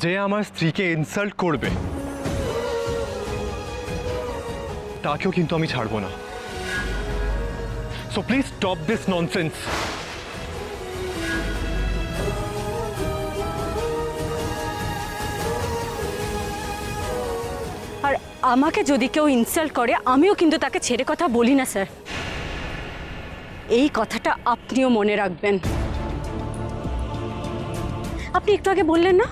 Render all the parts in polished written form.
যে আমার স্ত্রীকে ইনসাল্ট করবে তাকেও কিন্তু আমি ছাড়বো না। So please stop this nonsense. আর আমাকে যদি কেউ ইনসাল্ট করে আমিও কিন্তু তাকে ছেড়ে কথা বলি না স্যার, এই কথাটা আপনিও মনে রাখবেন। আপনি একটু আগে বললেন না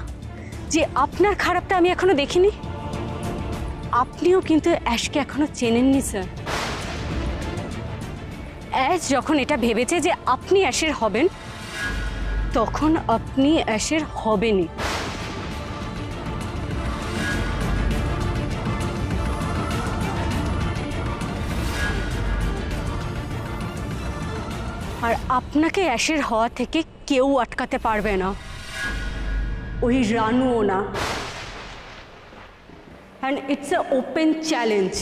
যে আপনার খারাপটা আমি এখনো দেখিনি, আপনিও কিন্তু অ্যাশকে এখনো চেনেননি স্যার। অ্যাশ যখন এটা ভেবেছে যে আপনি অ্যাশের হবেন, তখন আপনি অ্যাশের হবেনই। আর আপনাকে অ্যাশের হওয়া থেকে কেউ আটকাতে পারবে না, ওই রানুও না। And it's a open challenge.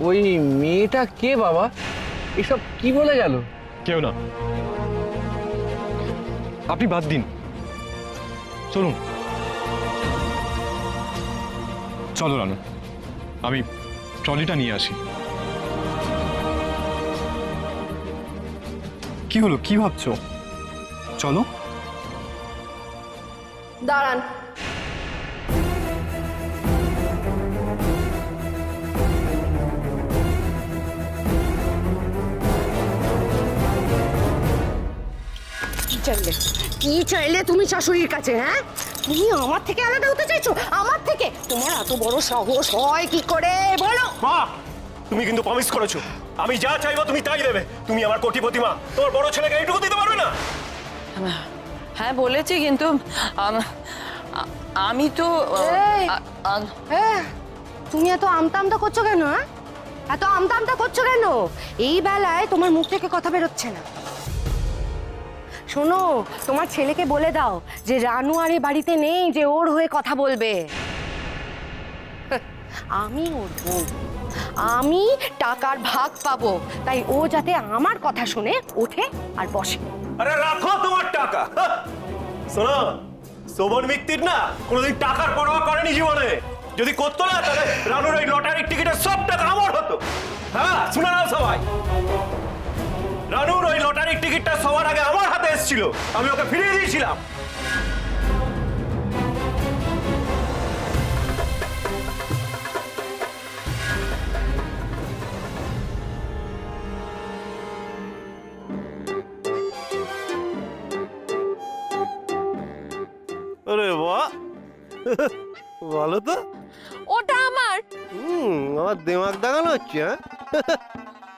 ওই মেয়েটা কে বাবা? এসব কি বলে গেল? কেউ না, আপনি বাদ দিন, চলুন। চলো রানু, আমি ট্রলিটা নিয়ে আসি। কি হলো, কি ভাবছো? চলো। দাঁড়ান, কি চাইলে তুমি শাশুড়ির কাছে? হ্যাঁ, তুমি আমার থেকে আলাদা হতে চাইছো? আমার থেকে? তোমার এত বড় সাহস হয় কি করে বলো? মা, তুমি কিন্তু প্রমিস করেছো আমি যা চাইবো তুমি তাই দেবে। তুমি আমার কোটিপতি মা, তোমার বড় ছেলেকে এইটুকু দিতে পারবে না? হ্যাঁ বলেছি, কিন্তু আমি তো তুমি এত আমতা আমতা করছো কেন? এত আমতা আমতা করছো কেন? এই বেলায় তোমার মুখ থেকে কথা বেরোচ্ছে না। শোনো, তোমার ছেলেকে বলে দাও যে রানু আর এই বাড়িতে নেই, যে ওর হয়ে কথা বলবে। আমি ওর বউ, আমি টাকার ভাগ পাবো, তাই ও যাতে আমার কথা শুনে ওঠে আর বসে। আরে রাখো তোমার টাকা। শোনো, শোভন মিত্তির না কোনোদিন টাকার পরোয়া করেনি জীবনে। যদি করতো না তাহলে রানুর ওই লটারির টিকিটের সব টাকা আমার হতো। হ্যাঁ, শুনে নাও সবাই, রানুর ওই লটারির টিকিটটা সবার আগে আমার হাতে এসেছিল, আমি ওকে ফিরিয়ে দিয়েছিলাম। আরে বাহ, ভালো তো। ওটা আমার। আমার দিমাগ দেখানো হচ্ছে? হ্যাঁ,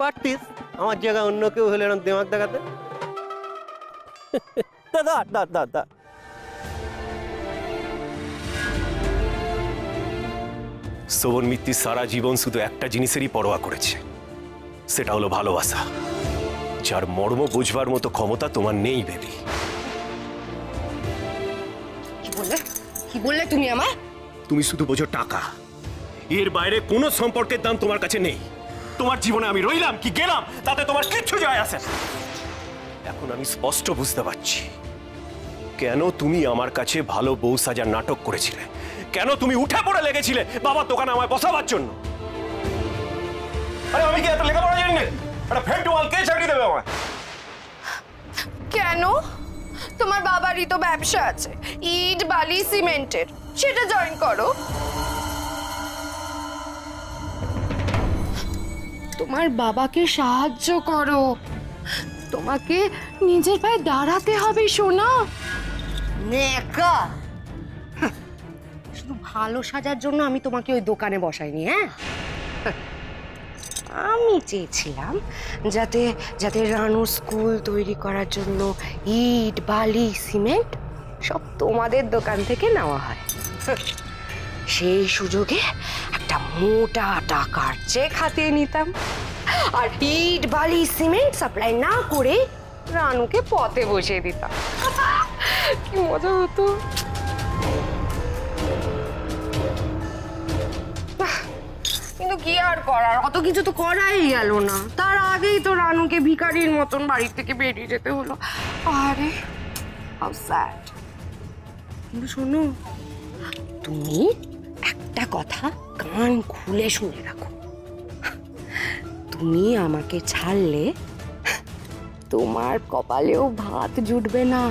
পারতিস আমার জায়গায় অন্য কেউ হলে এরকম দিমাগ দেখাতে। দাদা দাদা দাদা, শোভন মিত্তি সারা জীবন শুধু একটা জিনিসেরই পরোয়া করেছে, সেটা হলো ভালোবাসা, যার মর্ম বুঝবার মতো ক্ষমতা তোমার নেই বেবি। কি বললে তুমি আমায়? তুমি শুধু বোঝো টাকা, এর বাইরে কোনো সম্পর্কের দাম তোমার কাছে নেই। তোমার জীবনে আমি রইলাম কি গেলাম তাতে তোমার কিচ্ছু যায় আসে না। এখন আমি স্পষ্ট বুঝতে পারছি কেন তুমি আমার কাছে ভালো বউ সাজার নাটক করেছিলে, কেন তুমি উঠে পড়ে লেগেছিলে বাবার দোকানে আমায় বসাবার জন্য। আরে আমি কি এত লেখাপড়া জানি না? একটা ফেন্ট ওয়াল কে চাকরি দেবে আমায়? কেন? তোমার বাবারই তো ব্যবসা আছে, ইট বালি সিমেন্টের, সেটা জয়েন করো। তোমার বাবাকে সাহায্য করো, তোমাকে নিজের পায়ে দাঁড়াতে হবে সোনা। নেকা, শুধু ভালো সাজার জন্য আমি তোমাকে ওই দোকানে বসাইনি। হ্যাঁ, আমি চেয়েছিলাম যাতে যাতে রানু স্কুল তৈরি করার জন্য ইট বালি সিমেন্ট সব তোমাদের দোকান থেকে নেওয়া হয়। সেই সুযোগে একটা মোটা টাকার চেক হাতিয়ে নিতাম, আর ইট বালি সিমেন্ট সাপ্লাই না করে রানুকে পথে বসিয়ে দিতাম। কি মজা হতো। কিন্তু কি আর করার, অত কিছু তো করাই গেল না। তার আগেই তো রানুকে ভিখারির মতন বাড়ি থেকে বেরিয়ে যেতে হলো। আরে হাউ স্যাড। কিন্তু শোনো, তুমি একটা কথা কান খুলে শুনে রাখো, তুমি আমাকে ছাড়লে তোমার কপালেও ভাত জুটবে না,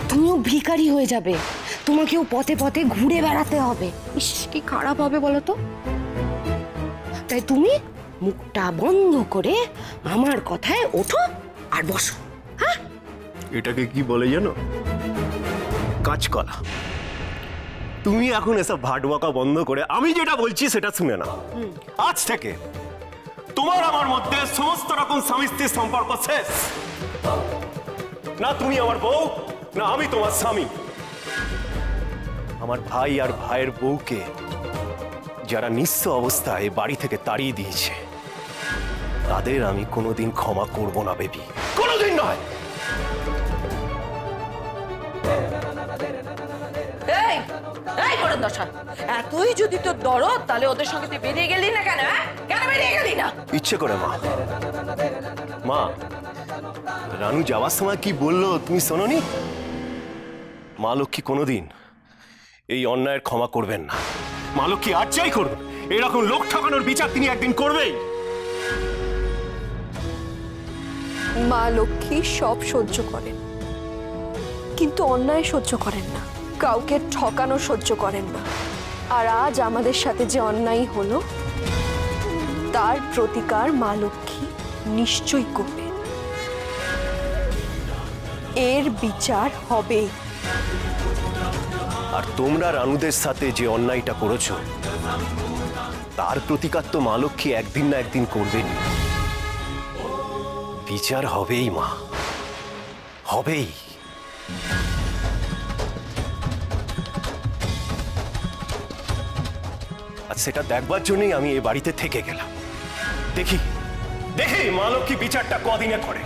তুমিও ভিখারি হয়ে যাবে, তোমাকেও পথে পথে ঘুরে বেড়াতে হবে। ইস কি খারাপ হবে বলো তো। তাই তুমি মুখটা বন্ধ করে আমার কথায় ওঠো আর বসো। হ্যাঁ, এটাকে কি বলে জানো? কাঁচকলা। তুমি এখন এসব ভাটবকা বন্ধ করে আমি যেটা বলছি সেটা শুনে নাও। আজ থেকে তোমার আমার মধ্যে সমস্ত রকম স্বামী স্ত্রীর সম্পর্ক শেষ। না তুমি আমার বউ, না আমি তোমার স্বামী। আমার ভাই আর ভাইয়ের বউকে যারা নিঃস্ব অবস্থায় বাড়ি থেকে তাড়িয়ে দিয়েছে তাদের আমি কোনোদিন ক্ষমা করব না বেবি, কোনোদিন নয়। এই এই করুন দশা, এতই যদি তোর দরদ তাহলে ওদের সঙ্গে তুই বেরিয়ে গেলি না কেন? কেন বেরিয়ে গেলি না? ইচ্ছে করে মা। মা, রানু যাওয়ার সময় কি বললো তুমি শোনোনি? মা লক্ষ্মী কোনোদিন এই অন্যায়ের ক্ষমা করবেন না। মা লক্ষ্মী আর যাই করুন, এরকম লোক ঠকানোর বিচার তিনি একদিন করবেই। মা লক্ষ্মী সব সহ্য করেন, কিন্তু অন্যায় সহ্য করেন না, কাউকে ঠকানো সহ্য করেন না। আর আজ আমাদের সাথে যে অন্যায় হলো তার প্রতিকার মা লক্ষ্মী নিশ্চয়ই করবেন, এর বিচার হবেই। আর তোমরা রানুদের সাথে যে অন্যায়টা করেছো তার প্রতিকার তো মা লক্ষ্মী একদিন না একদিন করবেন। বিচার হবেই মা, হবেই। আর সেটা দেখবার জন্যই আমি এই বাড়িতে থেকে গেলাম। দেখি দেখি মা লক্ষ্মী বিচারটা কদিনে করে।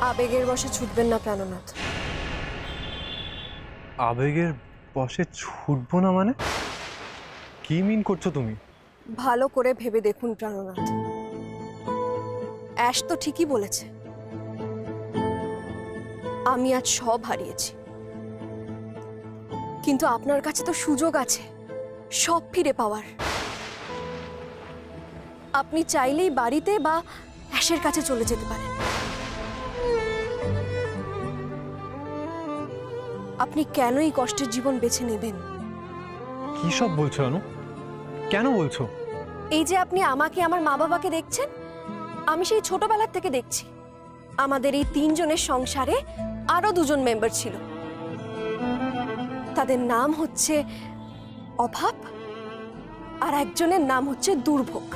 আবেগের বশে ছুটবেন না প্রাণনাথ। আবেগের বশে ছুটবো না মানে? কি মিন করছো তুমি? ভালো করে ভেবে দেখুন প্রাণনাথ, অ্যাশ তো ঠিকই বলেছে, আমি আজ সব হারিয়েছি, কিন্তু আপনার কাছে তো সুযোগ আছে সব ফিরে পাওয়ার। আপনি চাইলেই বাড়িতে বা অ্যাশের কাছে চলে যেতে পারেন। আপনি কেন এই কষ্টের জীবন বেছে নেবেন? কি সব বলছো অনু? কেন বলছো? এই যে আপনি আমাকে আমার মা বাবাকে দেখছেন, আমি সেই ছোটবেলার থেকে দেখছি আমাদের এই 3 জনের সংসারে আরো 2 জন মেম্বার ছিল। তাদের নাম হচ্ছে অভাব আর একজনের নাম হচ্ছে দুর্ভোগ।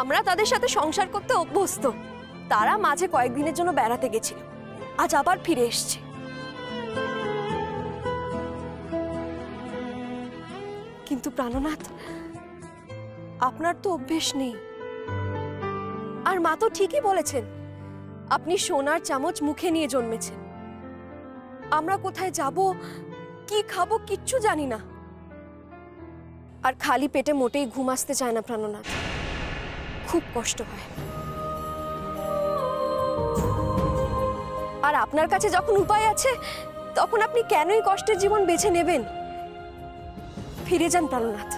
আমরা তাদের সাথে সংসার করতে অভ্যস্ত। তারা মাঝে কয়েকদিনের জন্য বেড়াতে গেছিল, আজ আবার ফিরে এসছে। কিন্তু প্রাণনাথ, আপনার তো অভ্যেস নেই। আর মা তো ঠিকই বলেছেন, আপনি সোনার চামচ মুখে নিয়ে জন্মেছেন। আমরা কোথায় যাব, কি খাবো কিচ্ছু জানি না। আর খালি পেটে মোটেই ঘুম আসতে চায় না প্রাণনাথ, খুব কষ্ট হয়। আর আপনার কাছে যখন উপায় আছে তখন আপনি কেনই কষ্টের জীবন বেছে নেবেন? ফিরে যান প্রাণনাথ,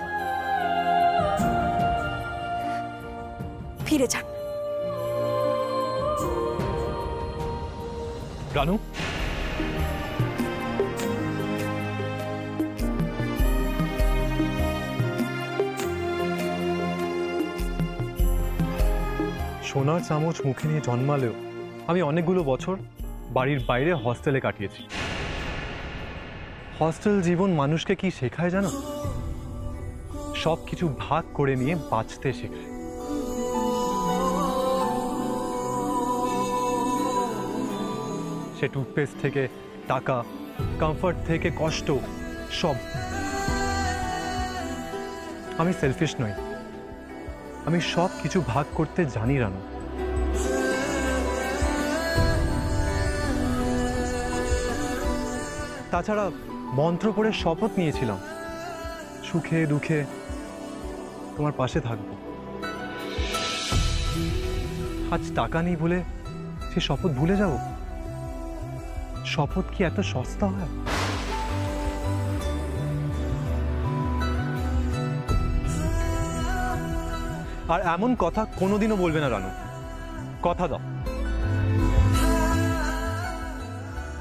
ফিরে যান। রানু, সোনার চামচ মুখে নিয়ে জন্মালেও আমি অনেকগুলো বছর বাড়ির বাইরে হস্টেলে কাটিয়েছি। হস্টেল জীবন মানুষকে কি শেখায় জানো? সব কিছু ভাগ করে নিয়ে বাঁচতে শেখায়। সে টুথপেস্ট থেকে টাকা, কমফর্ট থেকে কষ্ট, সব। আমি সেলফিশ নই, আমি সব কিছু ভাগ করতে জানি রানু। তাছাড়া মন্ত্র পড়ে শপথ নিয়েছিলাম, সুখে দুঃখে তোমার পাশে থাকবো। আজ টাকা নেই বলে সে শপথ ভুলে যাব? শপথ কি এত সস্তা হয়? আর এমন কথা কোনোদিনও বলবে না রানু, কথা দাও।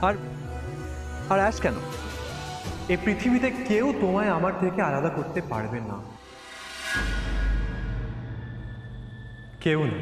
আর আর আজ কেন? এই পৃথিবীতে কেউ তোমায় আমার থেকে আলাদা করতে পারবে না, কেউ না।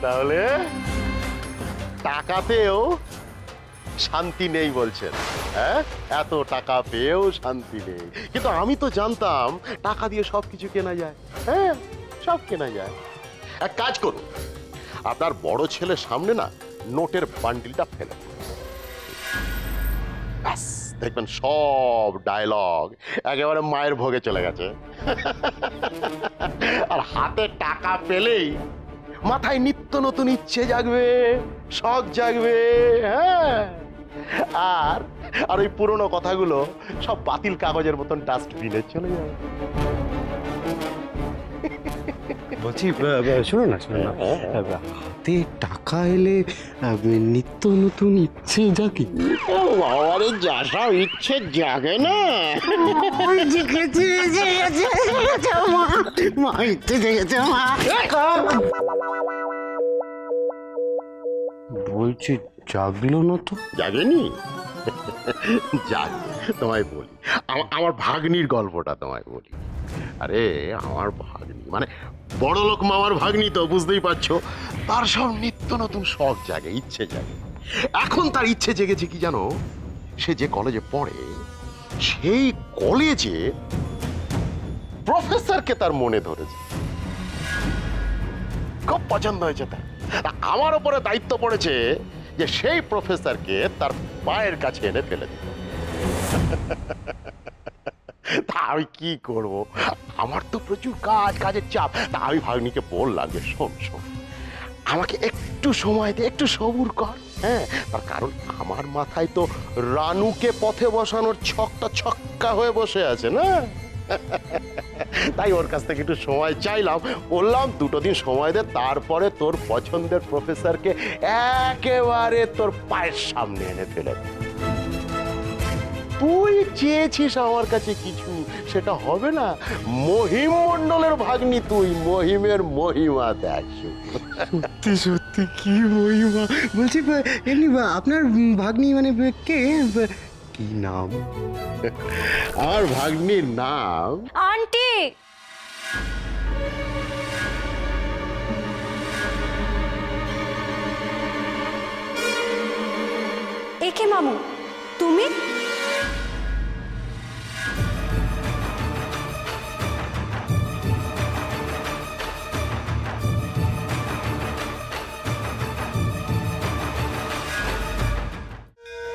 তাহলে টাকাতেও শান্তি নেই বলছেন? হ্যাঁ, এত টাকা পেয়েও শান্তি নেই। কিন্তু আমি তো জানতাম টাকা দিয়ে সবকিছু কেনা যায়। হ্যাঁ, সব কেনা যায়। এক কাজ করুন, আপনার বড় ছেলের সামনে না নোটের বান্ডিলটা ফেলে ব্যাস, দেখবেন সব ডায়লগ একেবারে মায়ের ভোগে চলে গেছে। আর হাতে টাকা পেলেই মাথায় নিত্য নতুন ইচ্ছে জাগবে, শখ জাগবে। হ্যাঁ, আর আর ওই পুরনো কথাগুলো সব বাতিল কাগজের মতন ডাস্টবিনে চলে যাবে। বলছি শোনো না হাতে টাকা এলে নিত্য নতুন ইচ্ছে জাগে। বাবারে যা সব ইচ্ছে জাগে না। মা ইচ্ছে জেগেছে মা। বলছি জাগলো না তো? জাগেনি? জাগে। তোমায় বলি, আমার ভাগ্নির গল্পটা তোমায় বলি। আরে আমার ভাগ্নি মানে বড় লোক মামার ভাগ্নি, তো বুঝতেই পারছো, তার সব নিত্য নতুন শখ জাগে, ইচ্ছে জাগে। এখন তার ইচ্ছে জেগেছে কি জানো? সে যে কলেজে পড়ে সেই কলেজে প্রফেসরকে তার মনে ধরেছে, খুব পছন্দ হয়েছে তার। আমার উপরে দায়িত্ব পড়েছে যে সেই প্রফেসরকে তার পায়ের কাছে এনে ফেলে দিত। তা আমি কি করব, আমার তো প্রচুর কাজের চাপ। তা আমি ভাগ্নিকে বললাম যে শোন শোন, আমাকে একটু সময় দে, একটু সবুর কর। হ্যাঁ, তার কারণ আমার মাথায় তো রানুকে পথে বসানোর ছক্কা হয়ে বসে আছে না। তাই ওর কাছ থেকে একটু সময় চাইলাম, বললাম দুটো দিন সময় দে, তারপরে তোর পছন্দের প্রফেসরকে একেবারে তোর পায়ের সামনে এনে ফেলে। তুই চেয়েছিস আমার কাছে কিছু, সেটা হবে না। মহিম মণ্ডলের ভাগ্নি তুই, মহিমের মহিমা দেখ। সত্যি সত্যি কি মহিমা। বলছি এমনি আপনার ভাগ্নি মানে কে, কি নাম? আমার ভাগ্নির নাম আন্টি। একে মামু, তুমি?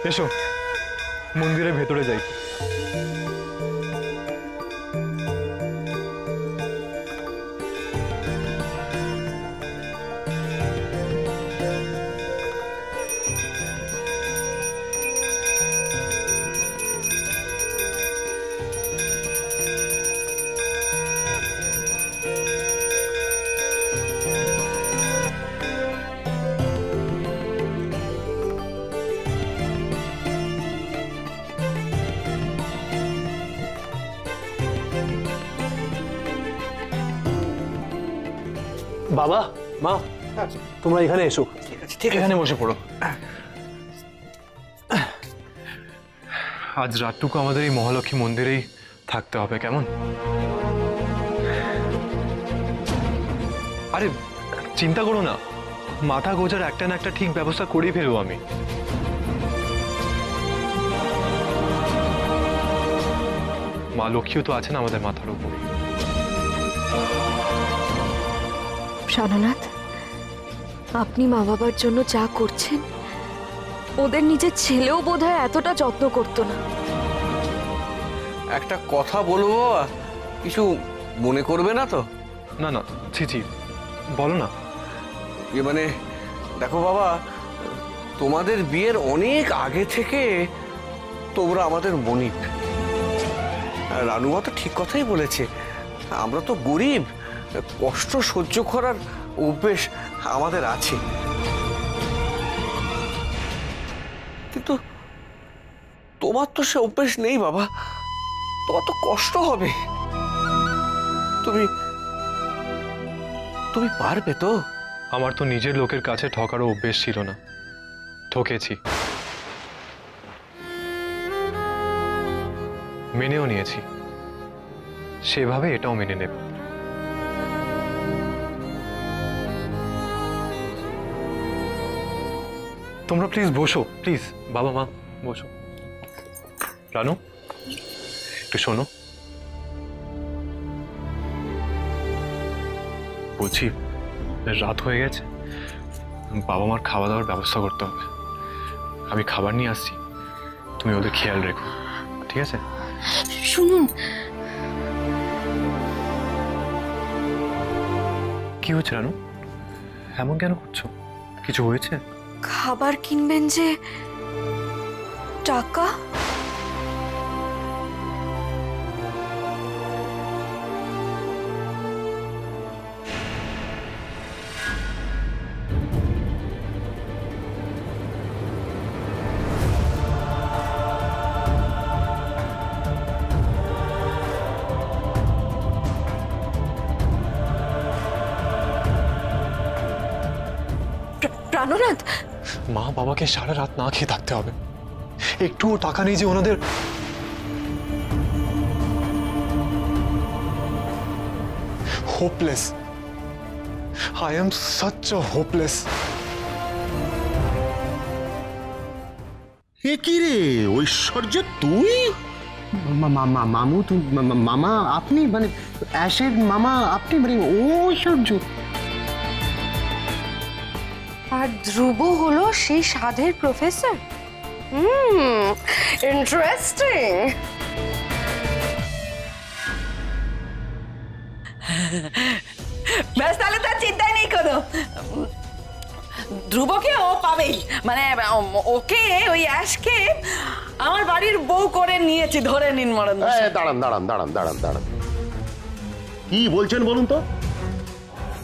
এসো মন্দিরের ভেতরে যাই। বাবা, মা, তোমরা এখানে এসো। ঠিক আছে, এখানে বসে পড়ো। আজ রাতটুকু আমাদের এই মহালক্ষ্মী মন্দিরেই থাকতে হবে, কেমন? আরে চিন্তা করো না, মাথা গোজার একটা না একটা ঠিক ব্যবস্থা করেই ফেলবো আমি। মা লক্ষ্মীও তো আছেন আমাদের মাথার উপর। প্রাণনাথ, আপনি মা বাবার জন্য যা করছেন ওদের নিজের ছেলেও বোধহয় এতটা যত্ন করতো না। একটা কথা বলবো, কিছু মনে করবে না তো? না না, ছি ছি, বলো না। মানে দেখো বাবা, তোমাদের বিয়ের অনেক আগে থেকে তোমরা আমাদের মনিব। রানুমা তো ঠিক কথাই বলেছে, আমরা তো গরিব, কষ্ট সহ্য করার অভ্যেস আমাদের আছে। কিন্তু তোমার তো সে অভ্যেস নেই বাবা, তোমার তো কষ্ট হবে। তুমি তুমি পারবে তো? আমার তো নিজের লোকের কাছে ঠকারও অভ্যেস ছিল না, ঠকেছি, মেনেও নিয়েছি, সেভাবে এটাও মেনে নেব। তোমরা প্লিজ বসো, প্লিজ। বাবা মা বসো। রানু, একটু শোনো। বলছি, রাত হয়ে গেছে, বাবা মার খাওয়া দাওয়ার ব্যবস্থা করতে হবে। আমি খাবার নিয়ে আসছি, তুমি ওদের খেয়াল রেখো, ঠিক আছে? শুনুন, কি হচ্ছে রানু? এমন কেন করছো? কিছু হয়েছে? খাবার কিনবেন যে, টাকা? প্রাণনাথ, মা বাবাকে সারা রাত না খেয়ে থাকতে হবে, একটুও টাকা নেই যে ওনাদের। Hopeless, I am such a hopeless. এ কি রে ঐশ্বর্য, তুই? মামু, মামা আপনি, মানে অ্যাশের মামা আপনি, মানে ঐশ্বর্য। আর ধ্রুব হলো সেই সাধের প্রফেসর। ইন্টারেস্টিং। ব্যাস, তাহলে তার চিন্তাই নেই কোনো। ধ্রুবকে ও পাবেই, মানে ওকে, ওই অ্যাশকে আমার বাড়ির বউ করে নিয়েছি, ধরে নিন মরণ। দাঁড়ান দাঁড়ান দাঁড়ান দাঁড়ান দাঁড়ান, কি বলছেন বলুন তো?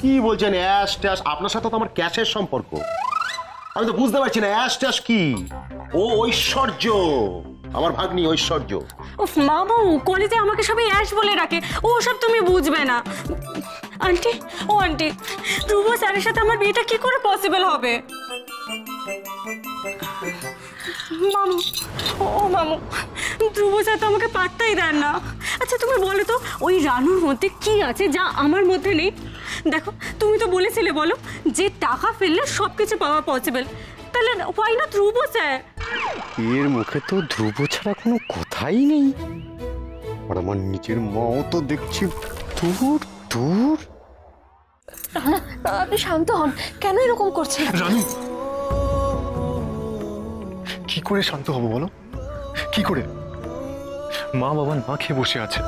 কি বলছেন? অ্যাশ ট্যাশ? আপনার সাথে তো আমার ক্যাশের সম্পর্ক, আমি তো বুঝতে পারছি না অ্যাশ ট্যাশ কি। ও ঐশ্বর্য, আমার ভাগ্নি ঐশ্বর্য। উফ মামু, কলেজে আমাকে সবাই অ্যাশ বলে ডাকে, ও সব তুমি বুঝবে না। আন্টি, ও আন্টি, ধ্রুব স্যারের সাথে আমার বিয়েটা কি করে পসিবল হবে? মামু, ও মামু, ধ্রুব স্যার তো আমাকে পাত্তাই দেন না। আচ্ছা তুমি বলো তো, ওই রানুর মধ্যে কি আছে যা আমার মধ্যে নেই? দেখো, তুমি তো বলেছিলে, বলো, যে টাকা ফেললে সব কিছু পাওয়া পসিবল, তাহলে হোয়াই নট ধ্রুব স্যার? এর মুখে তো ধ্রুব ছাড়া কোনো কথাই নেই। আর আমার নিজের মাও তো দেখছি দূর দূর। আপনি শান্ত হন, কেন এরকম করছেন? রানু, কি করে শান্ত হব বলো? কি করে? মা বাবা না খেয়ে বসে আছে,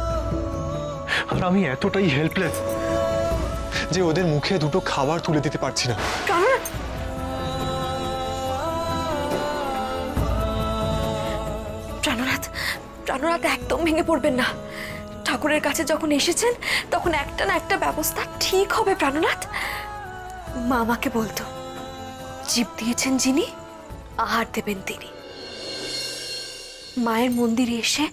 আর আমি এতটাই হেল্পলেস যে ওদের মুখে দুটো খাবার তুলে দিতে পারছি না। প্রাণনাথ, প্রাণনাথ, একদম ভেঙে পড়বেন না। ঠাকুরের কাছে যখন এসেছেন তখন একটা না একটা ব্যবস্থা ঠিক হবে প্রাণনাথ। মা আমাকে বলতো, জীব দিয়েছেন যিনি, আহার দেবেন তিনি। মায়ের মন্দিরে এসে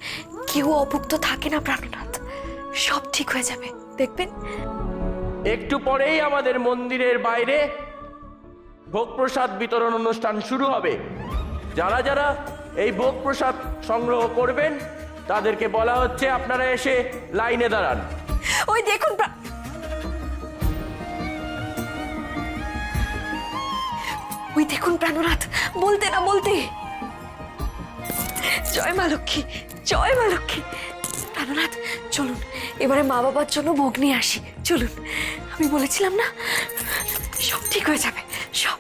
কেউ অভুক্ত থাকে না প্রাণনাথ, সব ঠিক হয়ে যাবে, দেখবেন। একটু পরেই আমাদের মন্দিরের বাইরে ভোগ প্রসাদ বিতরণ অনুষ্ঠান শুরু হবে। যারা যারা এই ভোগ প্রসাদ সংগ্রহ করবেন তাদেরকে বলা হচ্ছে আপনারা এসে লাইনে দাঁড়ান। ওই দেখুন ওই দেখুন প্রাণনাথ, বলতে না বলতে। জয় মা লক্ষ্মী, জয় মা লক্ষ্মী। প্রাণনাথ চলুন এবারে মা বাবার জন্য ভোগ নিয়ে আসি, চলুন। আমি বলেছিলাম না, সব ঠিক হয়ে যাবে, সব।